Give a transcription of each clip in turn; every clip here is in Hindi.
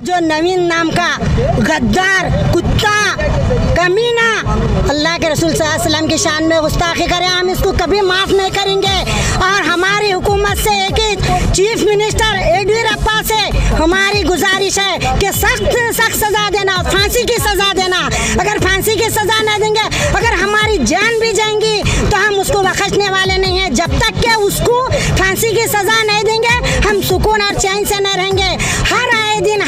जो नवीन नाम का गद्दार कुत्ता कमीना अल्लाह के रसूल सल्लल्लाहु अलैहि वसल्लम की शान में गुस्ताखी करे, हम इसको कभी माफ़ नहीं करेंगे। और हमारी हुकूमत से एक ही चीफ मिनिस्टर येडियुरप्पा से हमारी गुजारिश है कि सख्त सख्त सज़ा देना, फांसी की सज़ा देना। अगर फांसी की सज़ा नहीं देंगे, अगर हमारी जान भी जाएंगी तो हम उसको बख्शने वाले नहीं हैं। जब तक के उसको फांसी की सज़ा नहीं देंगे हम सुकून और चैन से न रहेंगे। हर आए दिन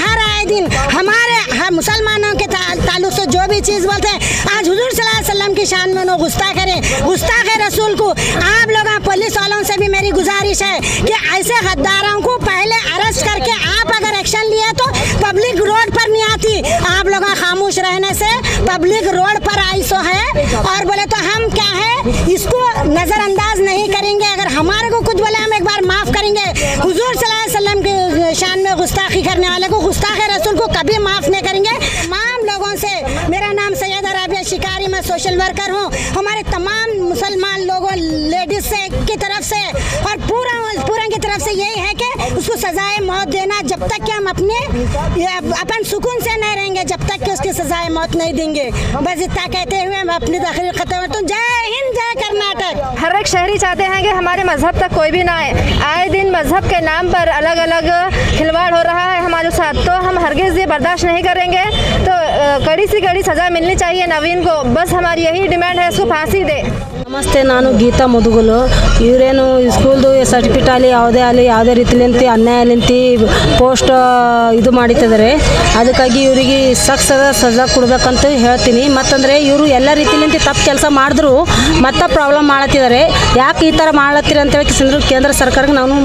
हमारे मुसलमानों के ताल्लुक से जो भी चीज़ बोलते हैं, आज हुजूर सल्लल्लाहु अलैहि वसल्लम की शान में लोग गुस्ताख करें, गुस्ताख रसूल को। आप लोग पुलिस वालों से भी मेरी गुजारिश है कि ऐसे गद्दारों को पहले अरेस्ट करके आप अगर एक्शन लिए तो पब्लिक रोड पर नहीं आती। आप लोग खामोश रहने से पब्लिक रोड पर आई सो है, और बोले तो हम क्या है इसको नज़रअंदाज नहीं करेंगे। अगर हमारे को कुछ बोले हम एक बार माफ़ करेंगे। हुजूर सल्लल्लाहु अलैहि वसल्लम की शान में गुस्ताखी करने वाले को, गुस्ताख रसूल को कभी माफ़ नहीं करेंगे। तमाम लोगों से, मेरा नाम सैयदा राबिया शिकारी, मैं सोशल वर्कर हूँ। हमारे तमाम मुसलमान लोगों, लेडीज से की तरफ से और पूरा की तरफ से यही है कि उसको सजाए मौत देना। जब तक कि हम अपन सुकून से नहीं रहेंगे, जब तक कि उसकी सजाए मौत नहीं देंगे। बस इतना कहते हुए मैं अपनी तकरीर खत्म करता हूँ। जय हिंद, जय कर्नाटक। हर एक शहरी चाहते हैं कि हमारे मजहब तक कोई भी ना आए। आए दिन मजहब के नाम पर अलग अलग खिलवाड़ हो रहा है हमारे साथ, तो हम हरगिज़ ये बर्दाश्त नहीं करेंगे। तो कड़ी सी कड़ी सज़ा मिलनी चाहिए नवीन को, बस हमारी यही डिमांड है, उसको फांसी दे। ನಮಸ್ತೆ, ನಾನು ಗೀತಾ ಮುದುಗುಲು. ಇವರೇನು ಸ್ಕೂಲ್ದು ಸರ್ಟಿಫಿಕೇಟ್ ಆಗಲಿ ಯಾವುದೇ ರೀತಿಲಿಂತ ಅನ್ಯಾಯಲಿಂತ ಪೋಸ್ಟ್ ಇದು ಮಾಡಿತಿದ್ದಾರೆ. ಅದಕ್ಕಾಗಿ ಇವರಿಗೆ ಸಖತ್ ಸಜಾ ಕೊಡಬೇಕಂತ ಹೇಳ್ತೀನಿ. ಮತ್ತಂದರೆ ಇವರು ಎಲ್ಲ ರೀತಿಲಿಂತ ತಪ್ಪು ಕೆಲಸ ಮಾಡಿದ್ರು ಮತ್ತೆ ಪ್ರಾಬ್ಲಮ್ ಮಾಡತ್ತಿದ್ದಾರೆ. ಯಾಕೆ ಈ ಥರ ಮಾಡತ್ತೀರ ಅಂತೇಳಿ ಕೇಂದ್ರ ಸರ್ಕಾರಕ್ಕೆ ನಾನು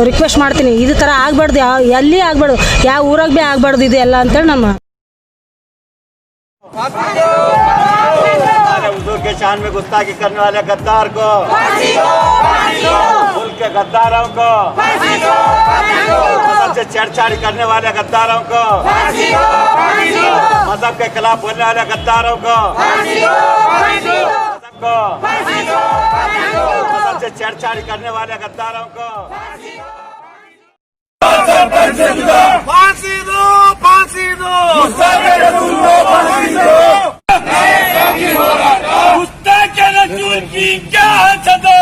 ರಿಕ್ವೆಸ್ಟ್ ಮಾಡ್ತೀನಿ. ಇದು ಥರ ಆಗಬಾರ್ದು, ಎಲ್ಲಿ ಆಗಬಾರ್ದು, ಯಾವ ಊರಾಗ ಭೀ ಆಗಬಾರ್ದು ಇದು ಎಲ್ಲ ಅಂತೇಳಿ ನಮ್ಮ हुजूर के शान में गुस्ताखी करने वाले गद्दार को, मुल्क के गद्दारों को, मजहब से छेड़छाड़ करने वाले गद्दारों को, मजहब के खिलाफ बोलने वाले गद्दारों को, मजहब से छेड़छाड़ करने वाले गद्दारों को फांसी दो, फांसी दो, गुस्ताख रसूल की क्या सजा,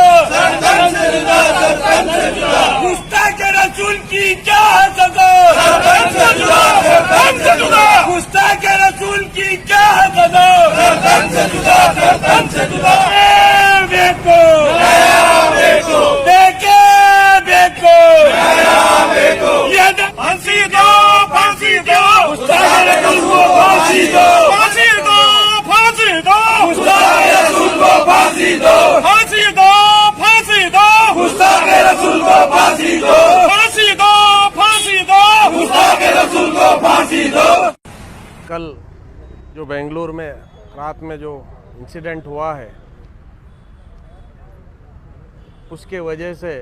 गुस्ताख रसूल की क्या सजा, गुस्ताख रसूल की क्या सजा, देखो देखे देखो फांसी दो, फांसी दो, गुस्ताख रसूल को फांसी दो, फांसी दो, फांसी दो, गुस्ताख रसूल को फांसी दो, फांसी दो, फांसी दो, गुस्ताख रसूल को फांसी दो, फांसी दो, फांसी दो, गुस्ताख रसूल को फांसी दो। कल जो बेंगलुरु में रात में जो इंसिडेंट हुआ है, उसके वजह से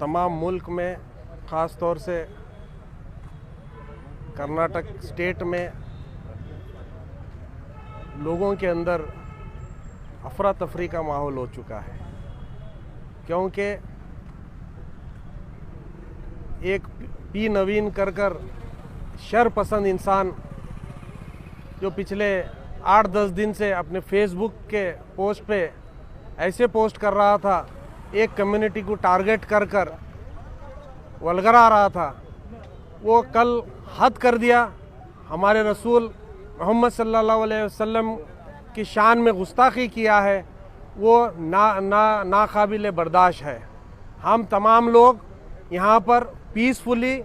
तमाम मुल्क में, ख़ास तौर से कर्नाटक स्टेट में लोगों के अंदर अफरा तफरी का माहौल हो चुका है। क्योंकि एक पी नवीन कर शर पसंद इंसान जो पिछले 8-10 दिन से अपने फेसबुक के पोस्ट पे ऐसे पोस्ट कर रहा था, एक कम्युनिटी को टारगेट कर वलगरा रहा था, वो कल हद कर दिया। हमारे रसूल मोहम्मद सल्लल्लाहु अलैहि वसल्लम की शान में गुस्ताखी किया है, वो नाकाबिल बर्दाश्त है। हम तमाम लोग यहाँ पर पीसफुली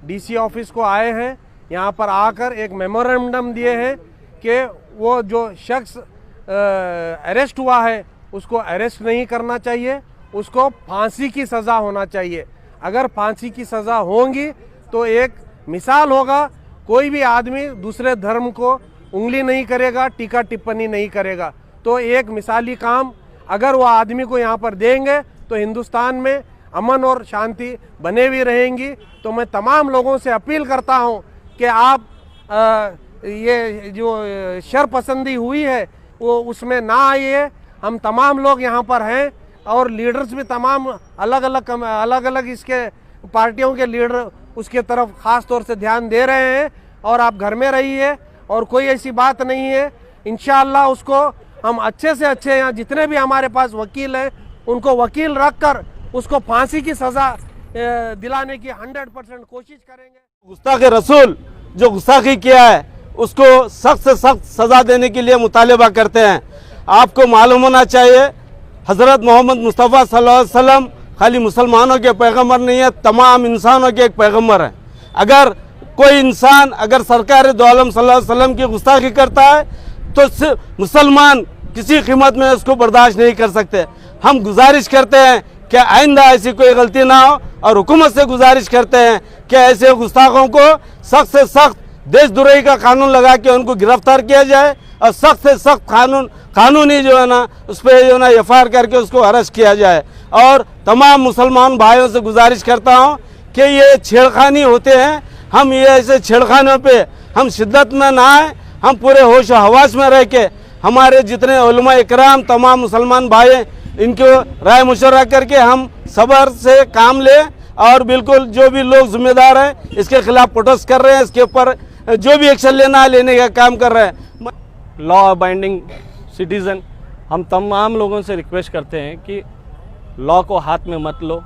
डीसी ऑफिस को आए हैं। यहाँ पर आकर एक मेमोरेंडम दिए हैं कि वो जो शख्स अरेस्ट हुआ है उसको अरेस्ट नहीं करना चाहिए, उसको फांसी की सज़ा होना चाहिए। अगर फांसी की सज़ा होंगी तो एक मिसाल होगा, कोई भी आदमी दूसरे धर्म को उंगली नहीं करेगा, टीका टिप्पणी नहीं करेगा। तो एक मिसाली काम अगर वो आदमी को यहाँ पर देंगे तो हिंदुस्तान में अमन और शांति बने हुई रहेंगी। तो मैं तमाम लोगों से अपील करता हूँ कि आप ये जो शरपसंदी हुई है वो उसमें ना आइए। हम तमाम लोग यहाँ पर हैं और लीडर्स भी तमाम अलग अलग इसके पार्टियों के लीडर उसके तरफ ख़ास तौर से ध्यान दे रहे हैं और आप घर में रहिए और कोई ऐसी बात नहीं है। इंशाअल्लाह उसको हम अच्छे से अच्छे, यहाँ जितने भी हमारे पास वकील हैं उनको वकील रखकर उसको फांसी की सज़ा दिलाने की 100% कोशिश करेंगे। गुस्ताख रसूल जो गुस्ताखी किया है उसको सख्त से सख्त सज़ा देने के लिए मुतालबा करते हैं। आपको मालूम होना चाहिए हज़रत मोहम्मद मुस्तफ़ा सल्लल्लाहु अलैहि वसल्लम खाली मुसलमानों के पैगम्बर नहीं है, तमाम इंसानों के एक पैगम्बर हैं। अगर कोई इंसान अगर सरकार दो आलम सल्लल्लाहु अलैहि वसल्लम की गुस्ताखी करता है तो मुसलमान किसी कीमत में उसको बर्दाश्त नहीं कर सकते। हम गुजारिश करते हैं कि आइंदा ऐसी कोई गलती ना हो और हुकूमत से गुजारिश करते हैं कि ऐसे गुस्ताखों को सख्त से सख्त देशद्रोही का कानून लगा के उनको गिरफ्तार किया जाए और सख्त से सख्त कानूनी जो है ना उस पर जो है ना एफआईआर करके उसको अरेस्ट किया जाए। और तमाम मुसलमान भाइयों से गुजारिश करता हूँ कि ये छेड़खानी होते हैं, हम ये ऐसे छेड़खानों पे हम शिद्दत में ना आए, हम पूरे होश और हवास में रह के हमारे जितने उलमा इकराम तमाम मुसलमान भाई इनको राय मशवरा करके हम सब्र से काम लें और बिल्कुल जो भी लोग जिम्मेदार हैं इसके खिलाफ प्रोटेस्ट कर रहे हैं, इसके ऊपर जो भी एक्शन लेना है लेने का काम कर रहे हैं। लॉ अबाइडिंग सिटीज़न हम तमाम लोगों से रिक्वेस्ट करते हैं कि लॉ को हाथ में मत लो,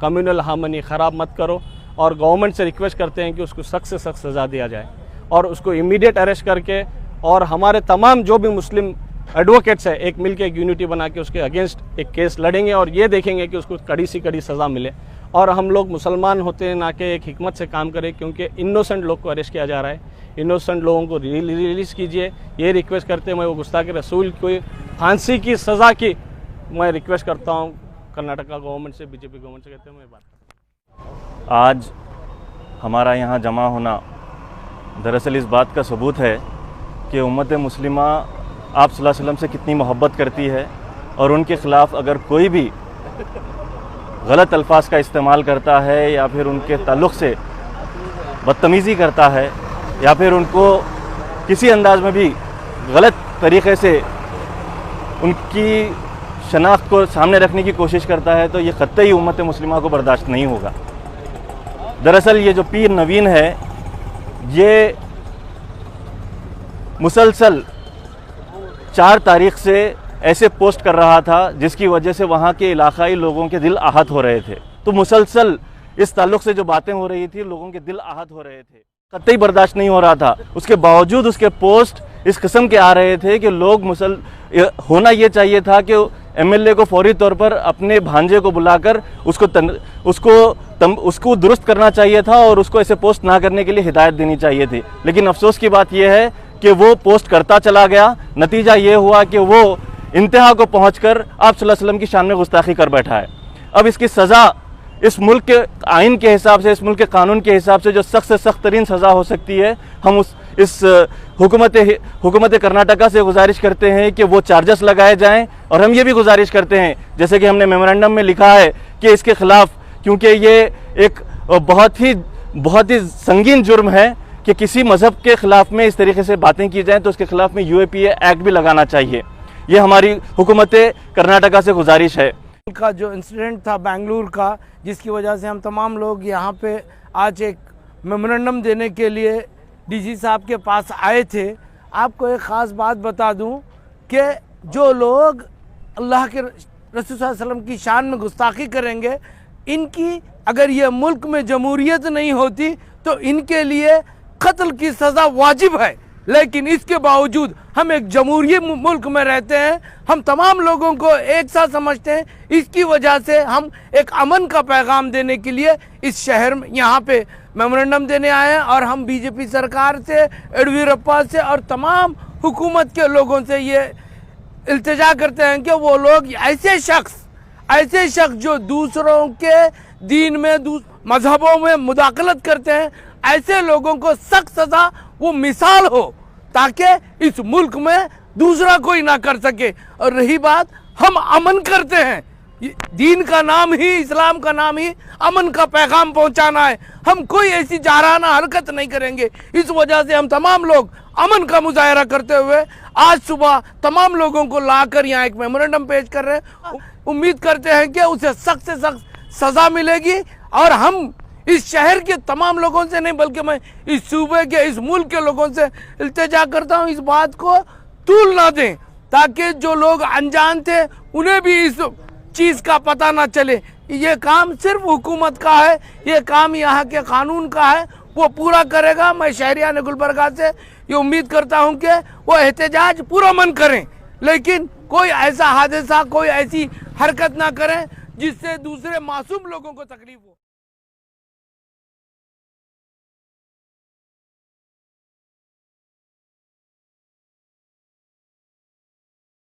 कम्युनल हार्मनी ख़राब मत करो और गवर्नमेंट से रिक्वेस्ट करते हैं कि उसको सख्त से सख्त सज़ा दिया जाए और उसको इमीडिएट अरेस्ट करके और हमारे तमाम जो भी मुस्लिम एडवोकेट्स है एक मिलके एक यूनिटी बना के उसके अगेंस्ट एक केस लड़ेंगे और ये देखेंगे कि उसको कड़ी से कड़ी सज़ा मिले। और हम लोग मुसलमान होते हैं ना कि एक हिकमत से काम करें, क्योंकि इनोसेंट लोग को अरेस्ट किया जा रहा है। इनोसेंट लोगों को रिलीज़ कीजिए, ये रिक्वेस्ट करते हैं। मैं वो गुस्ताख रसूल को फांसी की सज़ा की मैं रिक्वेस्ट करता हूँ कर्नाटका गवर्नमेंट से, बीजेपी गवर्नमेंट से कहते हैं मैं बात। आज हमारा यहाँ जमा होना दरअसल इस बात का सबूत है कि उम्मत मुस्लिमा आप सल्लल्लाहु अलैहि वसल्लम से कितनी मोहब्बत करती है और उनके ख़िलाफ़ अगर कोई भी गलत अल्फाज का इस्तेमाल करता है या फिर उनके ताल्लुक़ से बदतमीज़ी करता है या फिर उनको किसी अंदाज में भी गलत तरीक़े से उनकी शनाख्त को सामने रखने की कोशिश करता है तो ये क़त्ई उम्मत मुस्लिमा को बर्दाश्त नहीं होगा। दरअसल ये जो पीर नवीन है ये मुसलसल 4 तारीख से ऐसे पोस्ट कर रहा था जिसकी वजह से वहाँ के इलाकाई लोगों के दिल आहत हो रहे थे। तो मुसलसल इस ताल्लुक़ से जो बातें हो रही थी लोगों के दिल आहत हो रहे थे, कतई बर्दाश्त नहीं हो रहा था। उसके बावजूद उसके पोस्ट इस किस्म के आ रहे थे कि लोग होना ये चाहिए था कि एमएलए को फौरी तौर पर अपने भांजे को बुलाकर उसको दुरुस्त करना चाहिए था और उसको ऐसे पोस्ट ना करने के लिए हिदायत देनी चाहिए थी। लेकिन अफसोस की बात यह है कि वो पोस्ट करता चला गया। नतीजा ये हुआ कि वो इंतहा को पहुंचकर आप सल्लल्लाहु अलैहि वसल्लम की शान में गुस्ताखी कर बैठा है। अब इसकी सज़ा इस मुल्क के आइन के हिसाब से, इस मुल्क के कानून के हिसाब से जो सख्त से सख्त तरीन सज़ा हो सकती है, हम इस हुकूमत कर्नाटका से गुजारिश करते हैं कि वो चार्जेस लगाए जाएं। और हम ये भी गुजारिश करते हैं, जैसे कि हमने मेमोरेंडम में लिखा है कि इसके ख़िलाफ़, क्योंकि ये एक बहुत ही संगीन जुर्म है कि किसी मज़हब के ख़िलाफ़ में इस तरीके से बातें की जाएँ तो उसके ख़िलाफ़ में UAPA एक्ट भी लगाना चाहिए। ये हमारी हुकूमत कर्नाटका से गुजारिश है। का जो इंसिडेंट था बेंगलुरु का, जिसकी वजह से हम तमाम लोग यहाँ पे आज एक मेमोरेंडम देने के लिए डीजी साहब के पास आए थे। आपको एक ख़ास बात बता दूं कि जो लोग अल्लाह के रसूल सल्लल्लाहु अलैहि वसल्लम की शान में गुस्ताखी करेंगे, इनकी अगर ये मुल्क में जमहूरियत नहीं होती तो इनके लिए कत्ल की सज़ा वाजिब है। लेकिन इसके बावजूद हम एक जमहूरी मुल्क में रहते हैं, हम तमाम लोगों को एक साथ समझते हैं। इसकी वजह से हम एक अमन का पैगाम देने के लिए इस शहर में यहाँ पे मेमोरेंडम देने आए हैं। और हम बीजेपी सरकार से, येडियुरप्पा से और तमाम हुकूमत के लोगों से ये इल्तिजा करते हैं कि वो लोग ऐसे शख्स जो दूसरों के दीन में, मजहबों में मुदाखलत करते हैं, ऐसे लोगों को सख्त सज़ा वो मिसाल हो ताकि इस मुल्क में दूसरा कोई ना कर सके। और रही बात, हम अमन करते हैं, दीन का नाम ही, इस्लाम का नाम ही अमन का पैगाम पहुंचाना है। हम कोई ऐसी जाराना हरकत नहीं करेंगे। इस वजह से हम तमाम लोग अमन का मुजाहरा करते हुए आज सुबह तमाम लोगों को लाकर यहाँ एक मेमोरेंडम पेश कर रहे हैं। उम्मीद करते हैं कि उसे सख्त से सख्त सज़ा मिलेगी और हम इस शहर के तमाम लोगों से नहीं बल्कि मैं इस सूबे के, इस मुल्क के लोगों से इल्तिजा करता हूँ इस बात को तूल ना दें, ताकि जो लोग अनजान थे उन्हें भी इस चीज़ का पता ना चले। ये काम सिर्फ हुकूमत का है, ये काम यहाँ के कानून का है, वो पूरा करेगा। मैं शहरियान गुलबर्गा से ये उम्मीद करता हूँ कि वो एहतजाज पूरा मन करें, लेकिन कोई ऐसा हादसा, कोई ऐसी हरकत ना करें जिससे दूसरे मासूम लोगों को तकलीफ हो।